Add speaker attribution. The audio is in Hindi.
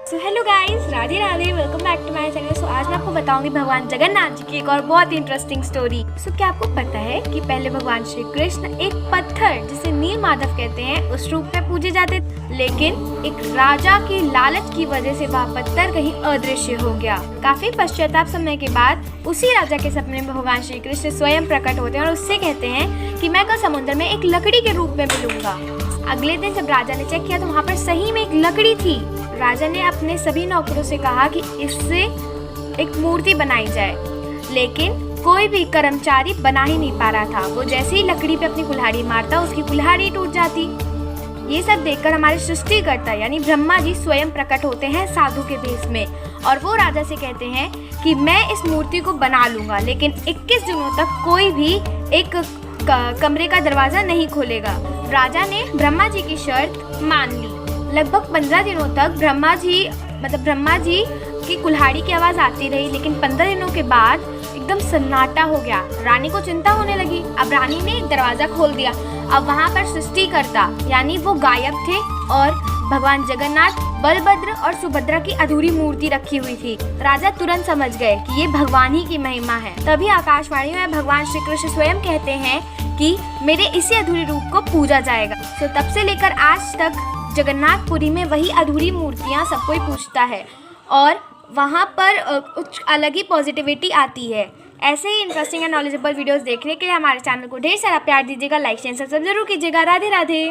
Speaker 1: So hello guys, Radhe Radhe, welcome back to my channel. So आज मैं आपको बताऊंगी भगवान जगन्नाथ जी की एक और बहुत ही इंटरेस्टिंग स्टोरी। सो क्या आपको पता है कि पहले भगवान श्री कृष्ण एक पत्थर जिसे नील माधव कहते हैं उस रूप में पूजे जाते थे, लेकिन एक राजा की लालच की वजह से वह पत्थर कहीं अदृश्य हो गया। काफी पश्चाताप समय के बाद उसी राजा के सपने में भगवान श्री कृष्ण स्वयं प्रकट होते हैं और उससे कहते हैं कि मैं कल समुद्र में एक लकड़ी के रूप में मिलूंगा। अगले दिन जब राजा ने चेक किया तो वहाँ पर सही में एक लकड़ी थी। राजा ने अपने सभी नौकरों से कहा कि इससे एक मूर्ति बनाई जाए, लेकिन कोई भी कर्मचारी बना ही नहीं पा रहा था। वो जैसे ही लकड़ी पे अपनी कुल्हाड़ी मारता उसकी कुल्हाड़ी टूट जाती। ये सब देखकर हमारे सृष्टिकर्ता यानी ब्रह्मा जी स्वयं प्रकट होते हैं साधु के भेष में, और वो राजा से कहते हैं कि मैं इस मूर्ति को बना लूंगा, लेकिन 21 दिनों तक कोई भी एक कमरे का दरवाजा नहीं खोलेगा। राजा ने ब्रह्मा जी की शर्त मान ली। लगभग 15 दिनों तक ब्रह्मा जी की कुल्हाड़ी की आवाज आती रही, लेकिन 15 दिनों के बाद एकदम सन्नाटा हो गया। रानी को चिंता होने लगी। अब रानी ने दरवाजा खोल दिया। अब वहाँ पर सृष्टिकर्ता यानी वो गायब थे और भगवान जगन्नाथ, बलभद्र और सुभद्रा की अधूरी मूर्ति रखी हुई थी। राजा तुरंत समझ गए कि ये भगवान ही की महिमा है। तभी आकाशवाणी में भगवान श्री कृष्ण स्वयं कहते हैं कि मेरे इसी अधूरे रूप को पूजा जाएगा। तो तब से लेकर आज तक जगन्नाथपुरी में वही अधूरी मूर्तियाँ सब कोई पूछता है और वहाँ पर कुछ अलग ही पॉजिटिविटी आती है। ऐसे ही इंटरेस्टिंग एंड नॉलेजेबल वीडियोस देखने के लिए हमारे चैनल को ढेर सारा प्यार दीजिएगा, लाइक शेयर सब्सक्राइब जरूर कीजिएगा। राधे राधे।